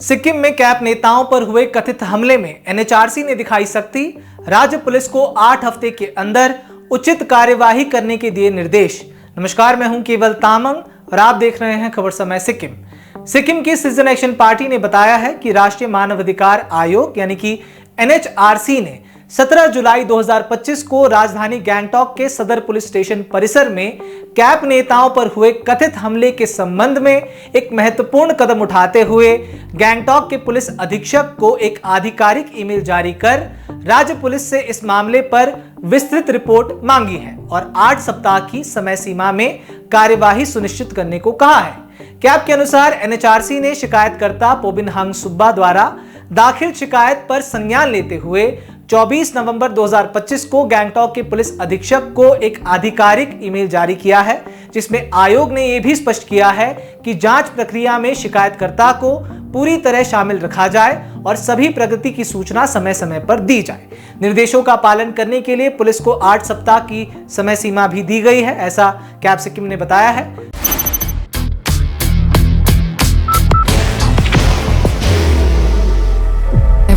सिक्किम में कैप नेताओं पर हुए कथित हमले में एनएचआरसी ने दिखाई सख्ती। राज्य पुलिस को 8 हफ्ते के अंदर उचित कार्यवाही करने के दिए निर्देश। नमस्कार, मैं हूं केवल तामंग और आप देख रहे हैं खबर समय सिक्किम। सिक्किम की सिटीजन एक्शन पार्टी ने बताया है कि राष्ट्रीय मानवाधिकार आयोग यानी कि एनएचआरसी ने 17 जुलाई 2025 को राजधानी गैंगटॉक के सदर पुलिस स्टेशन परिसर में कैप नेताओं पर हुए कथित हमले के संबंध में एक महत्वपूर्ण कदम उठाते हुए गैंगटॉक के पुलिस अधीक्षक को एक आधिकारिक ईमेल जारी कर राज्य पुलिस से इस मामले पर विस्तृत रिपोर्ट मांगी है और 8 सप्ताह की समय सीमा में कार्यवाही सुनिश्चित करने को कहा है। कैप के अनुसार एनएचआरसी ने शिकायतकर्ता पोबिन हांग सुब्बा द्वारा दाखिल शिकायत पर संज्ञान लेते हुए 24 नवंबर 2025 को गैंगटॉक के पुलिस अधीक्षक को एक आधिकारिक ईमेल जारी किया है, जिसमें आयोग ने यह भी स्पष्ट किया है कि जांच प्रक्रिया में शिकायतकर्ता को पूरी तरह शामिल रखा जाए और सभी प्रगति की सूचना समय समय पर दी जाए। निर्देशों का पालन करने के लिए पुलिस को 8 सप्ताह की समय सीमा भी दी गई है, ऐसा कैप सिक्किम ने बताया है।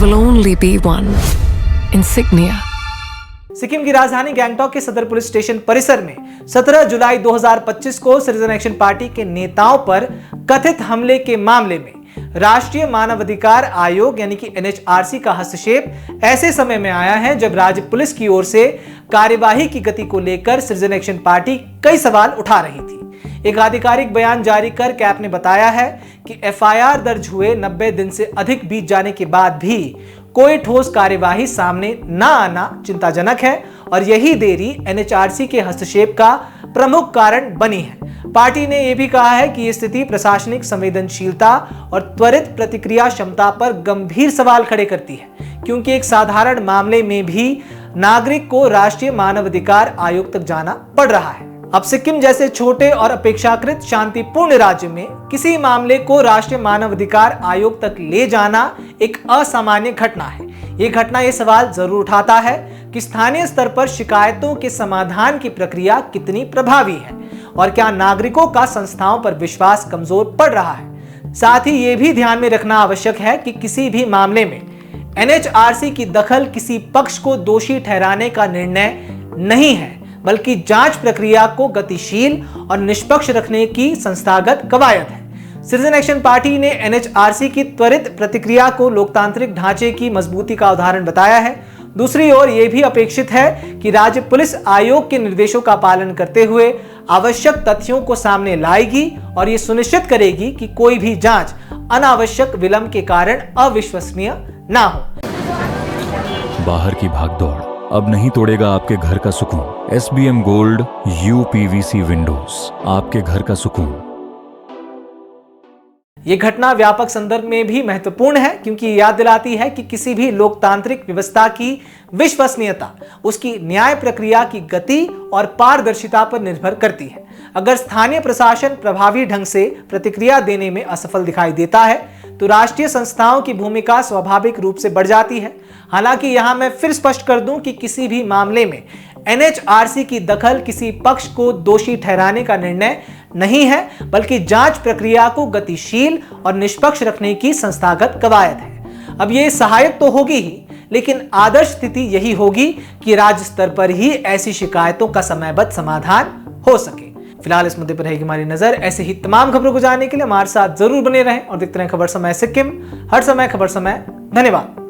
Will only be one insignia. Sikkim की राजधानी गैंगटॉक के सदर पुलिस स्टेशन परिसर में 17 जुलाई 2025 को सिटीजन एक्शन पार्टी के नेताओं पर कथित हमले के मामले में राष्ट्रीय मानवाधिकार आयोग यानी कि एनएचआरसी का हस्तक्षेप ऐसे समय में आया है जब राज्य पुलिस की ओर से कार्यवाही की गति को लेकर सिटीजन एक्शन पार्टी कई सवाल उठा रही थी। एक आधिकारिक बयान जारी कर कैप ने बताया है कि एफआईआर दर्ज हुए 90 दिन से अधिक बीत जाने के बाद भी कोई ठोस कार्यवाही सामने न आना चिंताजनक है और यही देरी एनएचआरसी के हस्तक्षेप का प्रमुख कारण बनी है। पार्टी ने यह भी कहा है कि यह स्थिति प्रशासनिक संवेदनशीलता और त्वरित प्रतिक्रिया क्षमता पर गंभीर सवाल खड़े करती है, क्योंकि एक साधारण मामले में भी नागरिक को राष्ट्रीय मानवाधिकार आयोग तक जाना पड़ रहा है। अब सिक्किम जैसे छोटे और अपेक्षाकृत शांतिपूर्ण राज्य में किसी मामले को राष्ट्रीय मानवाधिकार आयोग तक ले जाना एक असामान्य घटना है। ये घटना ये सवाल जरूर उठाता है कि स्थानीय स्तर पर शिकायतों के समाधान की प्रक्रिया कितनी प्रभावी है और क्या नागरिकों का संस्थाओं पर विश्वास कमजोर पड़ रहा है। साथ ही ये भी ध्यान में रखना आवश्यक है कि किसी भी मामले में एनएचआरसी की दखल किसी पक्ष को दोषी ठहराने का निर्णय नहीं है, बल्कि जांच प्रक्रिया को गतिशील और निष्पक्ष रखने की संस्थागत कवायद है। सिटीजन एक्शन पार्टी ने एनएचआरसी की त्वरित प्रतिक्रिया को लोकतांत्रिक ढांचे की मजबूती का उदाहरण बताया है। दूसरी ओर यह भी अपेक्षित है कि राज्य पुलिस आयोग के निर्देशों का पालन करते हुए आवश्यक तथ्यों को सामने लाएगी और ये सुनिश्चित करेगी कि कोई भी जांच अनावश्यक विलंब के कारण अविश्वसनीय ना हो। बाहर की भागदौड़ अब नहीं तोड़ेगा आपके घर का सुकून। SBM गोल्ड UPVC विंडोज, आपके घर का सुकून। यह घटना व्यापक संदर्भ में भी महत्वपूर्ण है, क्योंकि याद दिलाती है कि किसी भी लोकतांत्रिक व्यवस्था की विश्वसनीयता उसकी न्याय प्रक्रिया की गति और पारदर्शिता पर निर्भर करती है। अगर स्थानीय प्रशासन प्रभावी ढंग से प्रतिक्रिया देने में असफल दिखाई देता है तो राष्ट्रीय संस्थाओं की भूमिका स्वाभाविक रूप से बढ़ जाती है। हालांकि यहां मैं फिर स्पष्ट कर दूं कि किसी भी मामले में एनएचआरसी की दखल किसी पक्ष को दोषी ठहराने का निर्णय नहीं है, बल्कि जांच प्रक्रिया को गतिशील और निष्पक्ष रखने की संस्थागत कवायद है। अब ये सहायक तो होगी ही, लेकिन आदर्श स्थिति यही होगी कि राज्य स्तर पर ही ऐसी शिकायतों का समयबद्ध समाधान हो सके। फिलहाल इस मुद्दे पर रहेगी हमारी नजर। ऐसे ही तमाम खबरों को जानने के लिए हमारे साथ जरूर बने रहें और देखते रहें खबर समय सिक्किम। हर समय खबर समय। धन्यवाद।